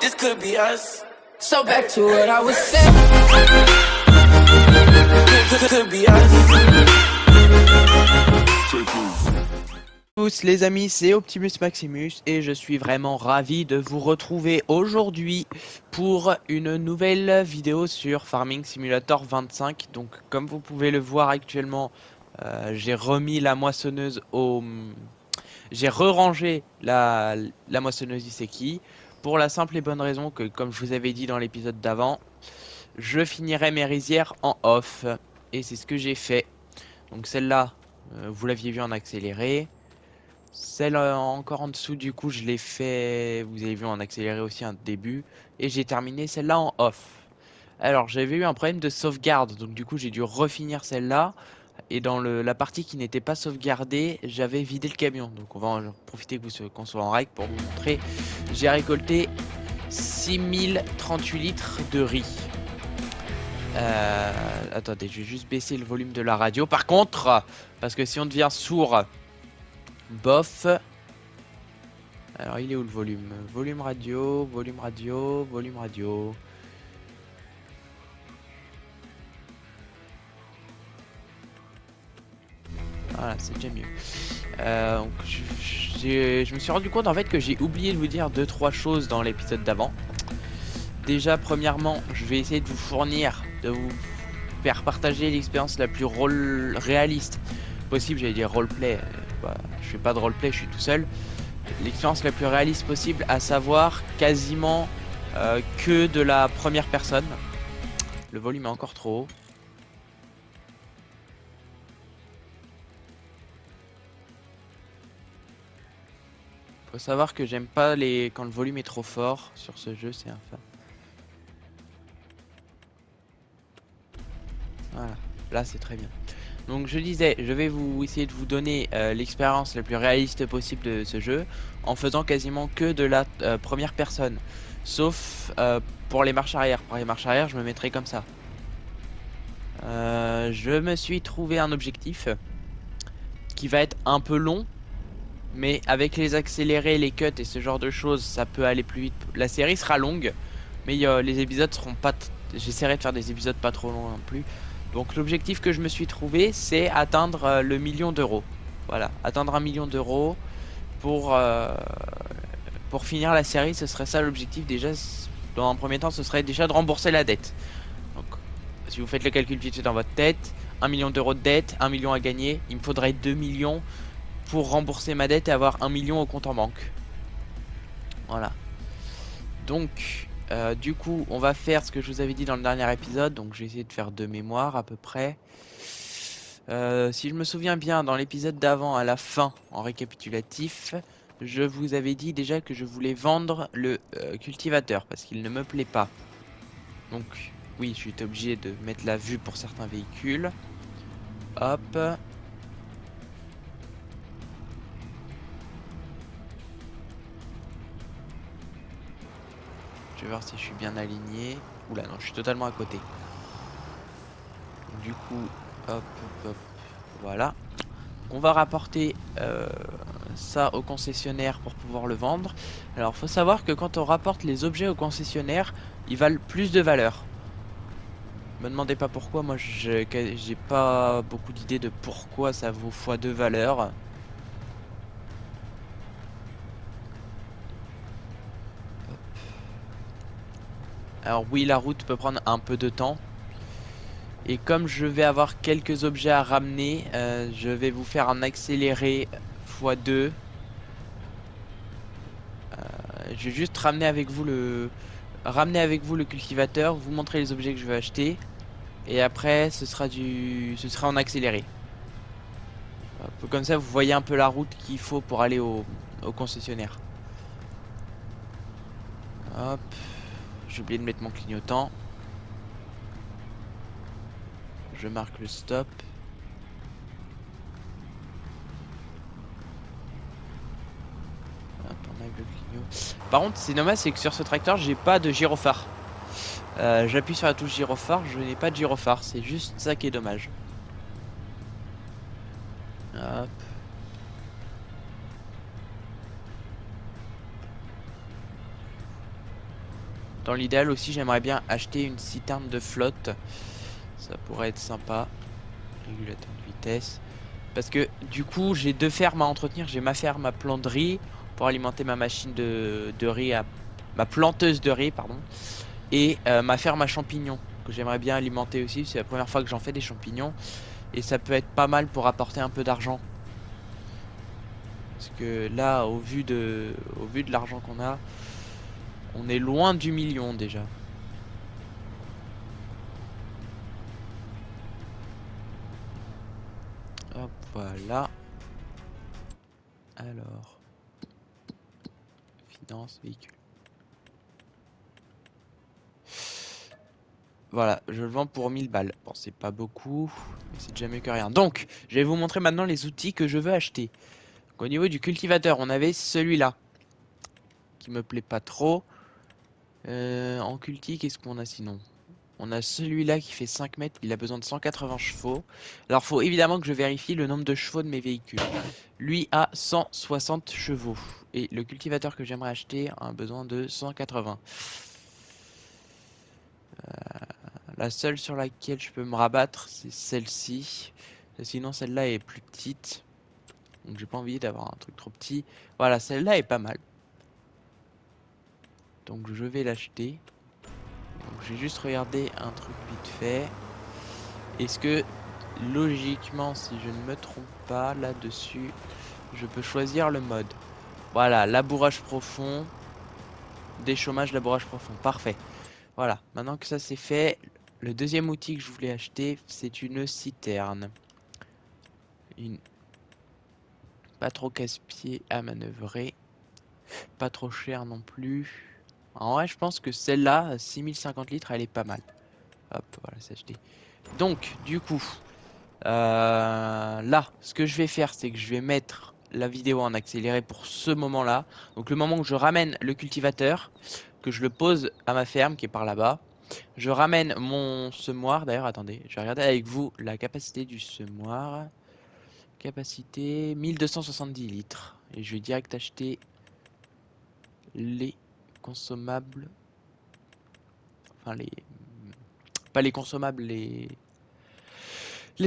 this could be us. So back to what I was saying. Could be us. Tous les amis, c'est Optimus Maximus et je suis vraiment ravi de vous retrouver aujourd'hui pour une nouvelle vidéo sur Farming Simulator 25. Donc comme vous pouvez le voir actuellement, j'ai remis la moissonneuse au... J'ai re-rangé la moissonneuse Iseki pour la simple et bonne raison que, comme je vous avais dit dans l'épisode d'avant, je finirai mes rizières en off. Et c'est ce que j'ai fait. Donc celle-là, vous l'aviez vu en accéléré. Celle encore en dessous, du coup, je l'ai fait, vous avez vu en accéléré aussi un début. Et j'ai terminé celle-là en off. Alors, j'avais eu un problème de sauvegarde. Donc du coup, j'ai dû refinir celle-là. Et dans la partie qui n'était pas sauvegardée, j'avais vidé le camion. Donc on va en profiter qu'on soit en règle pour vous montrer. J'ai récolté 6038 litres de riz. Attendez, je vais juste baisser le volume de la radio. Par contre, parce que si on devient sourd, bof. Alors il est où le volume? Volume radio, volume radio, volume radio. Voilà, c'est déjà mieux. Donc je me suis rendu compte en fait que j'ai oublié de vous dire 2-3 choses dans l'épisode d'avant. Déjà, premièrement, je vais essayer de vous fournir, de vous faire partager l'expérience la plus réaliste possible. J'allais dire roleplay. Je fais pas de roleplay, je suis tout seul. L'expérience la plus réaliste possible, à savoir quasiment que de la première personne. Le volume est encore trop haut. Faut savoir que j'aime pas quand le volume est trop fort sur ce jeu, c'est infâme. Voilà, là c'est très bien. Donc je disais, je vais essayer de vous donner l'expérience la plus réaliste possible de ce jeu en faisant quasiment que de la première personne. Sauf pour les marches arrière. Pour les marches arrière, je me mettrai comme ça. Je me suis trouvé un objectif qui va être un peu long. Mais avec les accélérés, les cuts et ce genre de choses, ça peut aller plus vite. La série sera longue, mais les épisodes seront pas... J'essaierai de faire des épisodes pas trop longs non plus. Donc l'objectif que je me suis trouvé, c'est atteindre le 1 000 000 d'euros. Voilà, atteindre 1 million d'euros pour finir la série. Ce serait ça l'objectif déjà. Dans un premier temps, ce serait déjà de rembourser la dette. Donc si vous faites le calcul vite fait dans votre tête, 1 million d'euros de dette, 1 million à gagner. Il me faudrait 2 millions pour rembourser ma dette et avoir 1 million au compte en banque. Voilà. Donc du coup on va faire ce que je vous avais dit dans le dernier épisode. Donc j'ai essayé de faire de mémoire à peu près. Si je me souviens bien, dans l'épisode d'avant, à la fin, en récapitulatif, je vous avais dit déjà que je voulais vendre le cultivateur parce qu'il ne me plaît pas. Donc oui, je suis obligé de mettre la vue pour certains véhicules. Hop. Je vais voir si je suis bien aligné. Oula non, je suis totalement à côté. Du coup, hop, hop, hop. Voilà. On va rapporter ça au concessionnaire pour pouvoir le vendre. Alors faut savoir que quand on rapporte les objets au concessionnaire, ils valent plus de valeur. Me demandez pas pourquoi, moi j'ai pas beaucoup d'idées de pourquoi ça vaut x2 valeur. Alors oui, la route peut prendre un peu de temps. Et comme je vais avoir quelques objets à ramener, je vais vous faire un accéléré x2. Je vais juste ramener avec vous le cultivateur, vous montrer les objets que je veux acheter. Et après ce sera en accéléré. Hop, comme ça vous voyez un peu la route qu'il faut pour aller au concessionnaire. Hop. J'ai oublié de mettre mon clignotant. Je marque le stop. Hop, on a le clignot. Par contre, c'est dommage, c'est que sur ce tracteur, j'ai pas de gyrophare. J'appuie sur la touche gyrophare, je n'ai pas de gyrophare. C'est juste ça qui est dommage. Hop. Dans l'idéal aussi, j'aimerais bien acheter une citerne de flotte. Ça pourrait être sympa. Régulateur de vitesse. Parce que du coup, j'ai deux fermes à entretenir. J'ai ma ferme à plant de riz pour alimenter ma machine de riz ma planteuse de riz, pardon. Et ma ferme à champignons que j'aimerais bien alimenter aussi. C'est la première fois que j'en fais des champignons. Et ça peut être pas mal pour apporter un peu d'argent. Parce que là, au vu de l'argent qu'on a, on est loin du million déjà. Hop, voilà. Alors, finance, véhicule. Voilà, je le vends pour 1000 balles. Bon, c'est pas beaucoup, mais c'est déjà mieux que rien. Donc, je vais vous montrer maintenant les outils que je veux acheter. Donc, au niveau du cultivateur, on avait celui-là, qui me plaît pas trop. En culti, qu'est-ce qu'on a sinon? On a celui-là qui fait 5 mètres, il a besoin de 180 chevaux. Alors, faut évidemment que je vérifie le nombre de chevaux de mes véhicules. Lui a 160 chevaux. Et le cultivateur que j'aimerais acheter a besoin de 180. La seule sur laquelle je peux me rabattre, c'est celle-ci. Sinon, celle-là est plus petite. Donc, j'ai pas envie d'avoir un truc trop petit. Voilà, celle-là est pas mal. Donc, je vais l'acheter. Donc, j'ai juste regardé un truc vite fait. Est-ce que, logiquement, si je ne me trompe pas, là-dessus, je peux choisir le mode. Voilà, labourage profond. Déchômage, labourage profond. Parfait. Voilà, maintenant que ça c'est fait, le deuxième outil que je voulais acheter, c'est une citerne. Pas trop casse-pied à manœuvrer. Pas trop cher non plus. En vrai, je pense que celle-là, 6050 litres, elle est pas mal. Hop, voilà, c'est acheté. Donc, du coup, là, ce que je vais faire, c'est que je vais mettre la vidéo en accéléré pour ce moment-là. Donc, le moment où je ramène le cultivateur, que je le pose à ma ferme qui est par là-bas. Je ramène mon semoir. D'ailleurs, attendez, je vais regarder avec vous la capacité du semoir. Capacité 1270 litres. Et je vais direct acheter les consommables. Enfin, pas les consommables, les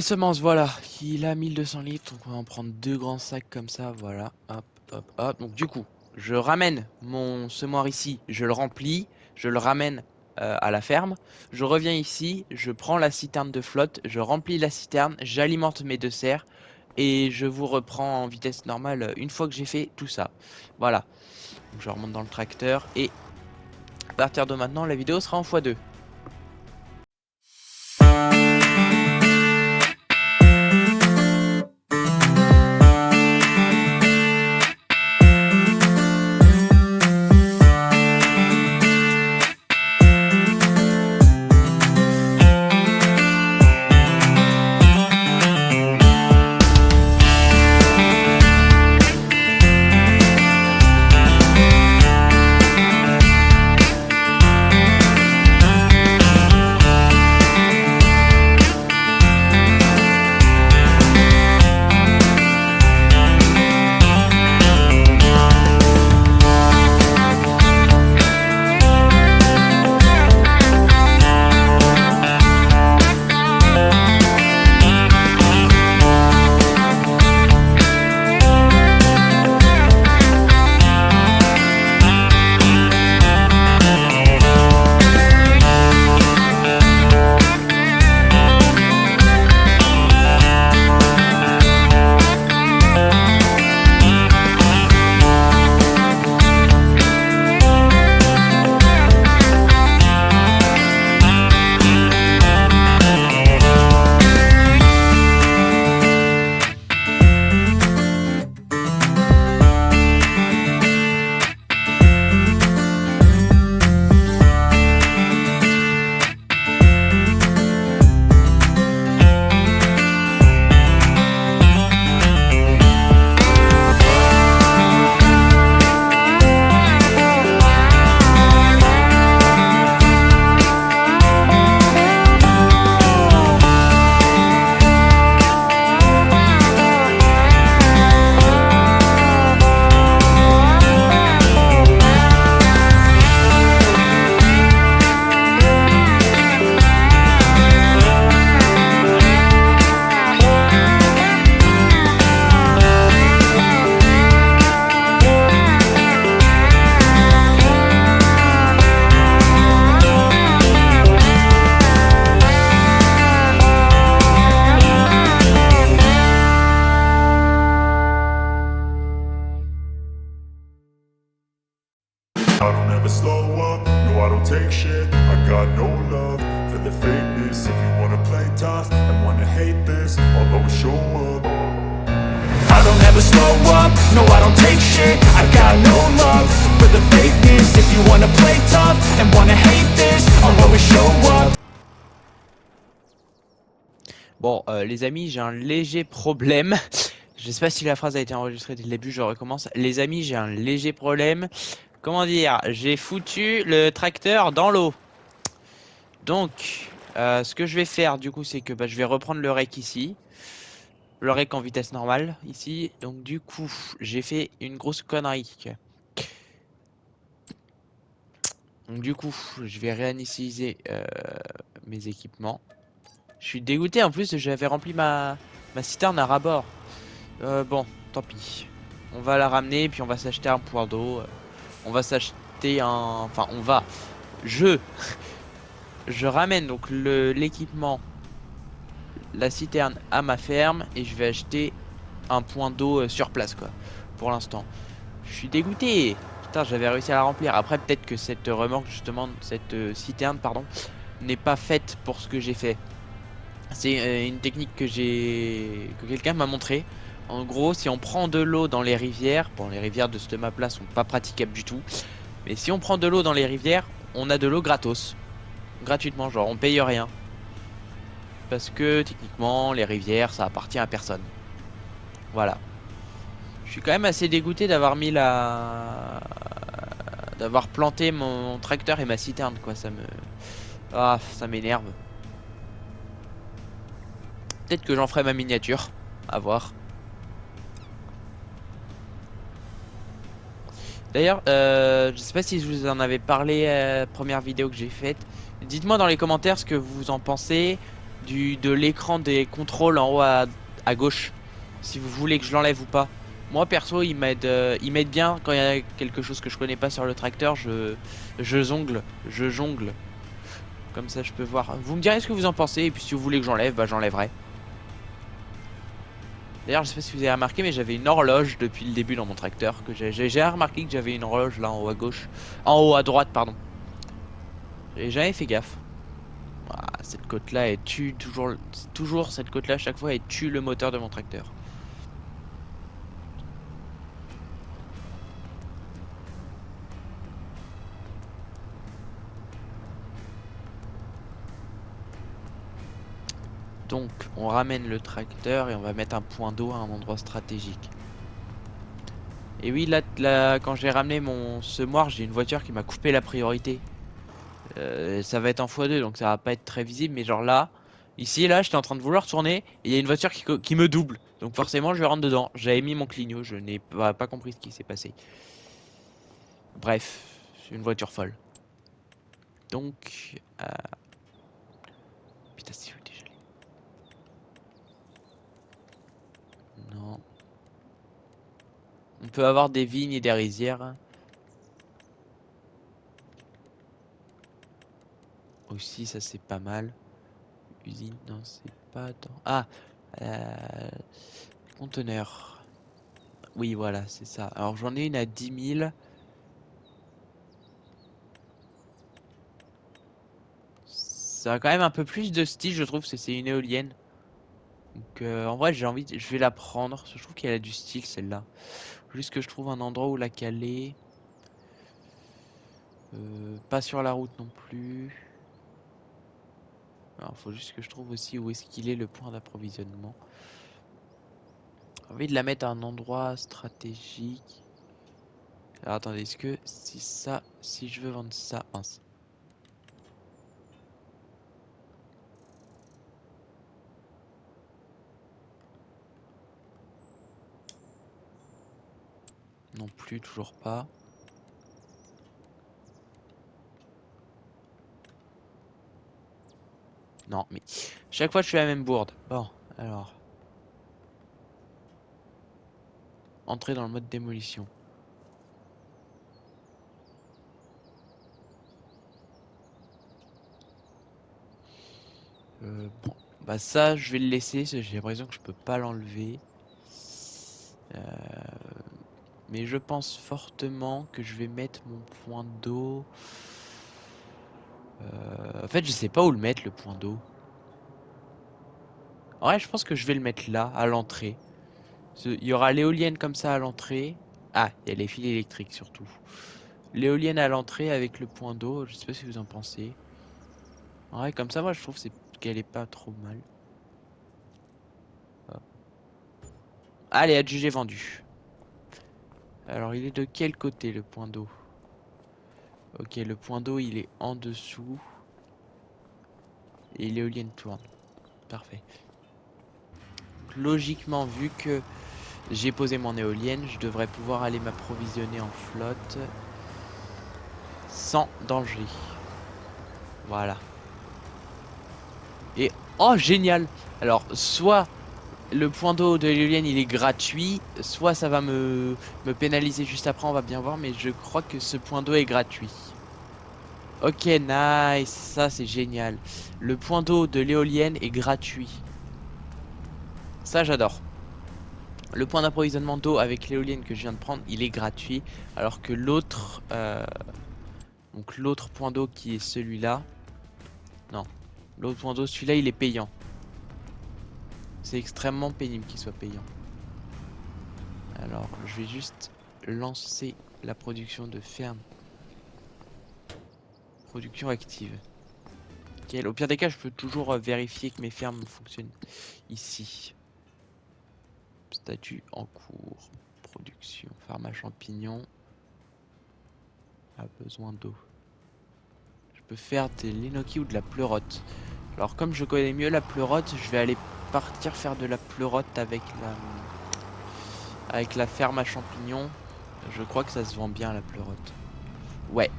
semences, voilà. Il a 1200 litres. Donc, on va en prendre deux grands sacs comme ça. Voilà. Hop, hop, hop. Donc, du coup, je ramène mon semoir ici. Je le remplis. Je le ramène à la ferme. Je reviens ici. Je prends la citerne de flotte. Je remplis la citerne. J'alimente mes deux serres. Et je vous reprends en vitesse normale une fois que j'ai fait tout ça. Voilà. Donc, je remonte dans le tracteur. Et à partir de maintenant, la vidéo sera en x2. up, no I don't take shit. I got no love for the fakeness. If you wanna play tough and wanna hate this, I'll always show up. I don't ever slow up, no I don't take shit. I got no love for the fakeness. If you wanna play tough and wanna hate this, I'll always show up. Bon, les amis, j'ai un léger problème. Je sais pas si la phrase a été enregistrée dès le début, je recommence. Les amis, j'ai un léger problème. Comment dire? J'ai foutu le tracteur dans l'eau. Donc, ce que je vais faire du coup, c'est que je vais reprendre le rec ici. Le rec en vitesse normale ici. Donc du coup, j'ai fait une grosse connerie. Donc du coup, je vais réinitialiser mes équipements. Je suis dégoûté, en plus j'avais rempli ma citerne à ras-bord. Bon, tant pis. On va la ramener, puis on va s'acheter un point d'eau. On va s'acheter un... Enfin, on va... Je... Je ramène donc l'équipement, la citerne à ma ferme, et je vais acheter un point d'eau sur place, quoi. Pour l'instant. Je suis dégoûté. Putain, j'avais réussi à la remplir. Après, peut-être que cette remorque, justement, cette citerne, pardon, n'est pas faite pour ce que j'ai fait. C'est une technique que quelqu'un m'a montré. En gros, si on prend de l'eau dans les rivières, bon, les rivières de cette map là sont pas praticables du tout, mais si on prend de l'eau dans les rivières, on a de l'eau gratos, gratuitement, genre on paye rien, parce que techniquement les rivières ça appartient à personne. Voilà. Je suis quand même assez dégoûté d'avoir d'avoir planté mon tracteur et ma citerne, quoi. Ça m'énerve. Peut-être que j'en ferai ma miniature, à voir. D'ailleurs, je sais pas si je vous en avais parlé première vidéo que j'ai faite. Dites-moi dans les commentaires ce que vous en pensez de l'écran des contrôles en haut à gauche. Si vous voulez que je l'enlève ou pas. Moi perso, il m'aide bien quand il y a quelque chose que je connais pas sur le tracteur. Je jongle. Comme ça, je peux voir. Vous me direz ce que vous en pensez, et puis si vous voulez que j'enlève, j'enlèverai. D'ailleurs, je sais pas si vous avez remarqué, mais j'avais une horloge depuis le début dans mon tracteur. J'ai remarqué que j'avais une horloge là en haut à gauche. En haut à droite, pardon. J'ai jamais fait gaffe. Ah, cette côte là, elle tue toujours cette côte là, à chaque fois, elle tue le moteur de mon tracteur. Donc, on ramène le tracteur et on va mettre un point d'eau à un endroit stratégique. Et oui, là quand j'ai ramené mon semoir, j'ai une voiture qui m'a coupé la priorité. Ça va être en x2, donc ça va pas être très visible, mais genre là, ici, là, j'étais en train de vouloir tourner, et il y a une voiture qui me double. Donc forcément, je rentre dedans. J'avais mis mon clignot, je n'ai pas compris ce qui s'est passé. Bref, c'est une voiture folle. Donc, putain, c'est où déjà? Non. On peut avoir des vignes et des rizières. Aussi, ça c'est pas mal. Usine, non, c'est pas dans... Ah, conteneur. Oui, voilà, c'est ça. Alors j'en ai une à 10 000. Ça a quand même un peu plus de style, je trouve, c'est une éolienne. Donc en vrai, je vais la prendre. Je trouve qu'elle a du style celle-là. Juste que je trouve un endroit où la caler. Pas sur la route non plus. Alors, faut juste que je trouve aussi où est-ce qu'il est le point d'approvisionnement. J'ai envie de la mettre à un endroit stratégique. Alors attendez, est-ce que si je veux vendre ça, mince. Non plus, toujours pas. Non, mais chaque fois je fais la même bourde. Bon, alors. Entrer dans le mode démolition. Bon, bah ça, je vais le laisser. J'ai l'impression que je peux pas l'enlever. Mais je pense fortement que je vais mettre mon point d'eau... En fait, je sais pas où le mettre, le point d'eau. Ouais, je pense que je vais le mettre là, à l'entrée. Il y aura l'éolienne comme ça à l'entrée. Ah, il y a les fils électriques surtout. L'éolienne à l'entrée avec le point d'eau, je sais pas si vous en pensez. Ouais, comme ça, moi je trouve qu'elle est pas trop mal. Hop. Allez, adjugé vendu. Alors, il est de quel côté le point d'eau? Ok, le point d'eau il est en dessous. Et l'éolienne tourne. Parfait. Logiquement, vu que j'ai posé mon éolienne, je devrais pouvoir aller m'approvisionner en flotte sans danger. Voilà. Et oh génial! Alors soit le point d'eau de l'éolienne il est gratuit, soit ça va me pénaliser juste après, on va bien voir, mais je crois que ce point d'eau est gratuit. Ok, nice, ça c'est génial. Le point d'eau de l'éolienne est gratuit. Ça j'adore. Le point d'approvisionnement d'eau avec l'éolienne que je viens de prendre, il est gratuit, alors que l'autre, donc l'autre point d'eau qui est celui-là, non, l'autre point d'eau, celui-là il est payant. C'est extrêmement pénible qu'il soit payant. Alors, je vais juste lancer la production de ferme. Production active. Okay, au pire des cas, je peux toujours vérifier que mes fermes fonctionnent ici. Statut en cours. Production. Ferme à champignons. A besoin d'eau. Je peux faire de l'enoki ou de la pleurote. Alors, comme je connais mieux la pleurote, je vais aller partir faire de la pleurote avec la ferme à champignons. Je crois que ça se vend bien la pleurote. Ouais.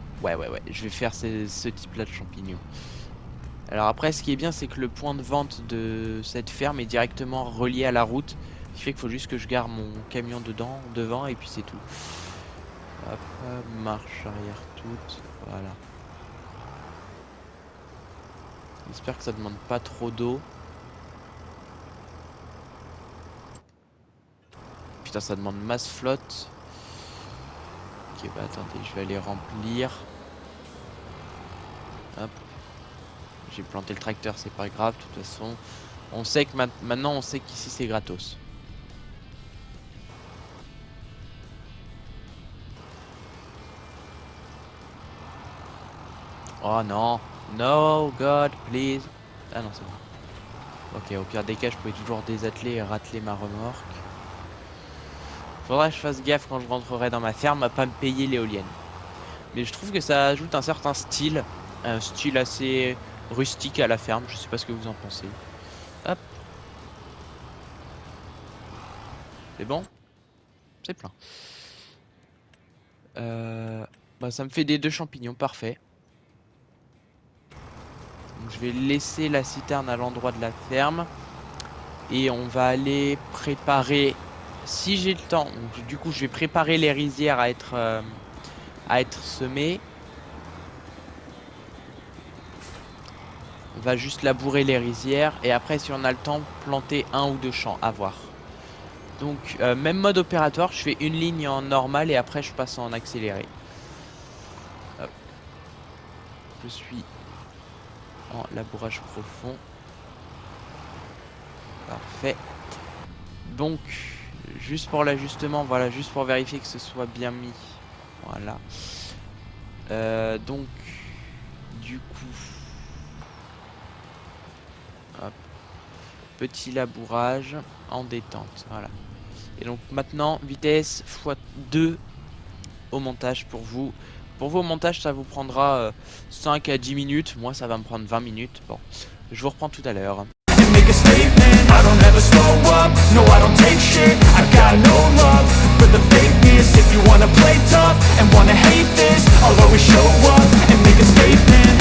Je vais faire ce type là de champignons. Alors après, ce qui est bien, c'est que le point de vente de cette ferme est directement relié à la route. Ce qui fait qu'il faut juste que je gare mon camion devant, et puis c'est tout. Hop, marche arrière toute. Voilà. J'espère que ça demande pas trop d'eau. Putain, ça demande masse flotte. Ok, bah attendez, je vais aller remplir. Hop. J'ai planté le tracteur, c'est pas grave, de toute façon. On sait que maintenant, on sait qu'ici c'est gratos. Oh non, no God, please. Ah non, c'est bon. Ok, au pire des cas, je pouvais toujours désatteler et rateler ma remorque. Faudrait que je fasse gaffe quand je rentrerai dans ma ferme à pas me payer l'éolienne. Mais je trouve que ça ajoute un certain style. Un style assez rustique à la ferme. Je sais pas ce que vous en pensez. Hop. C'est bon? C'est plein. Bah, ça me fait des 2 champignons. Parfait. Donc, je vais laisser la citerne à l'endroit de la ferme. Et on va aller préparer... Si j'ai le temps. Donc, du coup, je vais préparer les rizières à être semées. On va juste labourer les rizières et après si on a le temps planter 1 ou 2 champs, à voir. Donc même mode opératoire, je fais une ligne en normal et après je passe en accéléré. Hop. Je suis en labourage profond. Parfait. Donc juste pour l'ajustement, voilà, juste pour vérifier que ce soit bien mis. Voilà. Donc du coup... Hop. Petit labourage en détente, voilà. Et donc maintenant vitesse x2 au montage pour vous. Pour vous au montage ça vous prendra 5 à 10 minutes. Moi ça va me prendre 20 minutes. Bon, je vous reprends tout à l'heure.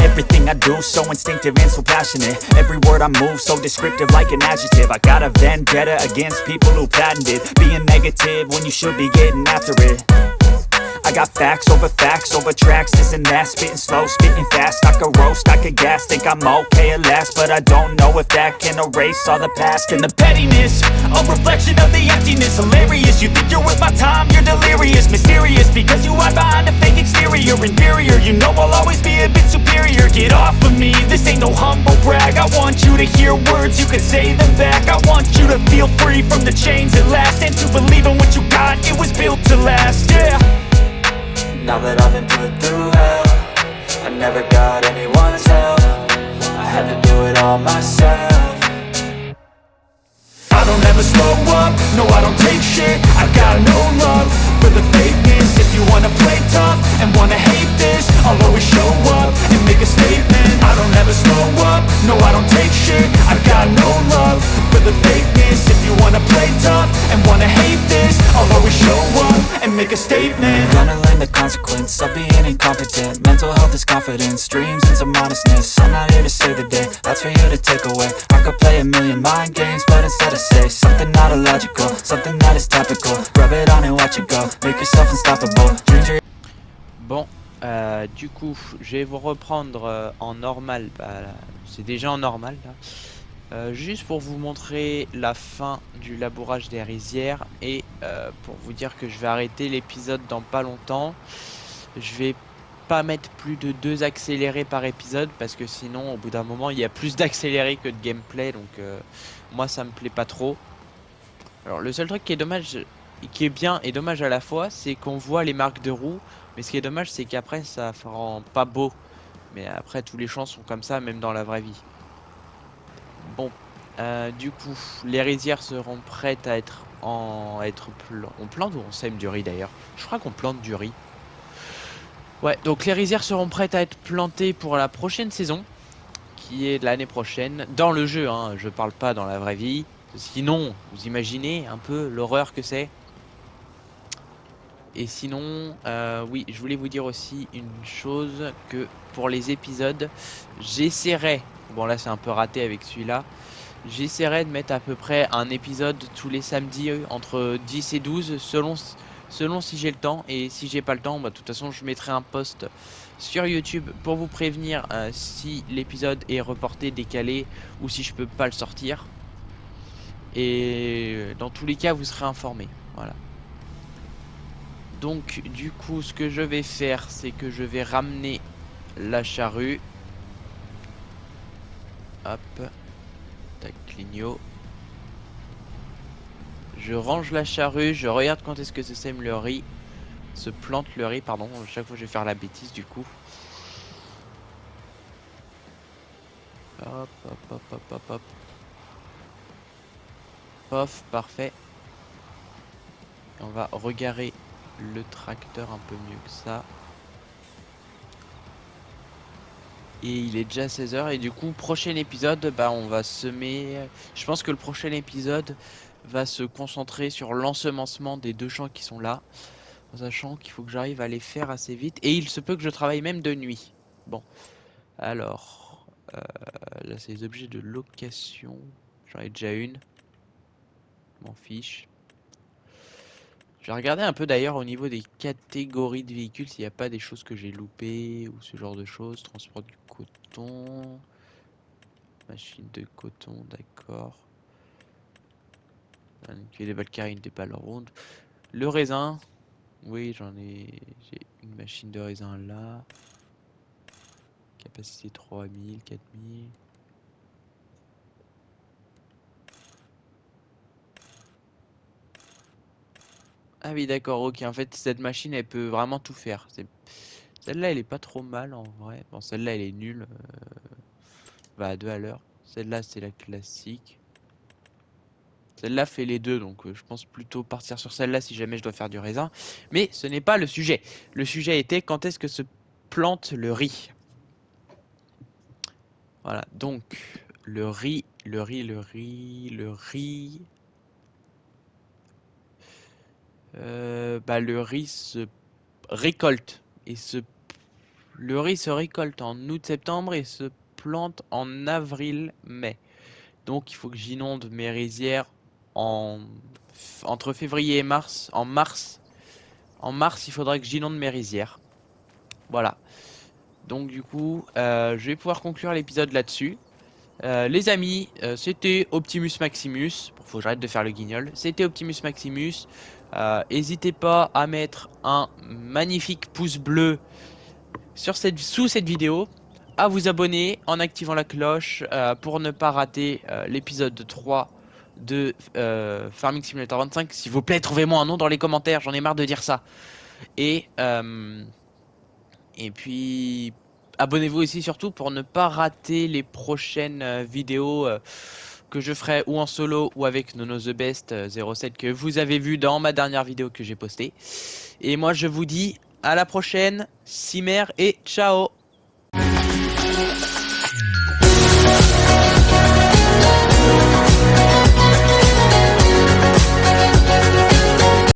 Everything I do, so instinctive and so passionate. Every word I move, so descriptive like an adjective. I got a vendetta against people who patented being negative when you should be getting after it. I got facts over tracks, isn't that spitting slow, spitting fast, I could roast, I could gas, think I'm okay at last, but I don't know if that can erase all the past. And the pettiness, a reflection of the emptiness, hilarious, you think you're worth my time, you're delirious, mysterious, because you hide behind a fake exterior, inferior, you know I'll always be a bit superior, get off of me, this ain't no humble brag, I want you to hear words, you can say them back, I want you to feel free from the chains at last, and to believe in what you got, it was built to last, yeah. Now that I've been put through hell, I never got anyone's help, I had to do it all myself. I don't ever slow up, no I don't take shit, I got no love for the fakeness. If you wanna play tough and wanna hate this, I'll always show up and make a statement. I don't ever slow up, no I don't take shit, I got no love for the fakeness. If you wanna play tough and wanna hate this, I'll always show up and make a statement. Gonna learn the consequence of being incompetent. Mental health is confidence, dreams and some honestness. I'm not here to save the day, that's for you to take away. I could play a million mind games, but instead I say something not illogical, something that is topical. Rub it on and watch it go, make yourself unstoppable. Dreams are... Bon, du coup, je vais vous reprendre en normal. Bah, c'est déjà en normal là. Juste pour vous montrer la fin du labourage des rizières et pour vous dire que je vais arrêter l'épisode dans pas longtemps. Je vais pas mettre plus de 2 accélérés par épisode parce que sinon au bout d'un moment il y a plus d'accélérés que de gameplay, donc moi ça me plaît pas trop. Alors le seul truc qui est dommage, qui est bien et dommage à la fois, c'est qu'on voit les marques de roues, mais ce qui est dommage c'est qu'après ça rend pas beau. Mais après tous les champs sont comme ça même dans la vraie vie. Bon, du coup, les rizières seront prêtes à être on plante ou on sème du riz d'ailleurs? Je crois qu'on plante du riz. Ouais, donc les rizières seront prêtes à être plantées pour la prochaine saison, qui est de l'année prochaine, dans le jeu, hein, je parle pas dans la vraie vie. Sinon, vous imaginez un peu l'horreur que c'est. Et sinon, oui, je voulais vous dire aussi une chose, que pour les épisodes, j'essaierai, bon là c'est un peu raté avec celui-là, j'essaierai de mettre à peu près un épisode tous les samedis entre 10 et 12 selon si j'ai le temps, et si j'ai pas le temps, bah, de toute façon je mettrai un post sur YouTube pour vous prévenir si l'épisode est reporté, décalé ou si je peux pas le sortir. Et dans tous les cas vous serez informés. Voilà. Donc du coup ce que je vais faire c'est que je vais ramener la charrue. Hop. Tac, clignot. Je range la charrue, je regarde quand est-ce que se sème le riz. Se plante le riz, pardon. Chaque fois je vais faire la bêtise du coup. Hop, hop, hop, hop, hop, hop. Pof, parfait. Et on va regarer le tracteur un peu mieux que ça. Et il est déjà 16h et du coup prochain épisode bah on va semer. Je pense que le prochain épisode va se concentrer sur l'ensemencement des 2 champs qui sont là, en sachant qu'il faut que j'arrive à les faire assez vite et il se peut que je travaille même de nuit. Bon, alors là c'est les objets de location, j'en ai déjà une, m'en fiche. Je vais regarder un peu d'ailleurs au niveau des catégories de véhicules s'il n'y a pas des choses que j'ai loupées ou ce genre de choses. Transport du coton, machine de coton, d'accord. Des balles carrées, des balles rondes. Le raisin, oui j'en ai, j'ai une machine de raisin là. Capacité 3000, 4000. Ah oui d'accord, ok, en fait cette machine elle peut vraiment tout faire. Celle-là elle est pas trop mal en vrai. Bon celle-là elle est nulle, va à 2 à l'heure. Celle-là c'est la classique. Celle-là fait les deux, donc je pense plutôt partir sur celle-là si jamais je dois faire du raisin. Mais ce n'est pas le sujet. Le sujet était quand est-ce que se plante le riz. Voilà, donc le riz. Bah le riz se récolte et le riz se récolte en août-septembre et se plante en avril-mai. Donc il faut que j'inonde mes rizières entre février et mars, en mars, En mars, il faudra que j'inonde mes rizières. Voilà. Donc du coup, je vais pouvoir conclure l'épisode là-dessus. Les amis, c'était Optimus Maximus. Bon, faut que j'arrête de faire le guignol. C'était Optimus Maximus. N'hésitez pas à mettre un magnifique pouce bleu sous cette vidéo, à vous abonner en activant la cloche pour ne pas rater l'épisode 3 de Farming Simulator 25. S'il vous plaît, trouvez-moi un nom dans les commentaires, j'en ai marre de dire ça. Et puis abonnez-vous aussi surtout pour ne pas rater les prochaines vidéos que je ferai ou en solo ou avec Nono The Best 07 que vous avez vu dans ma dernière vidéo que j'ai postée. Et moi je vous dis à la prochaine, Cimer et ciao.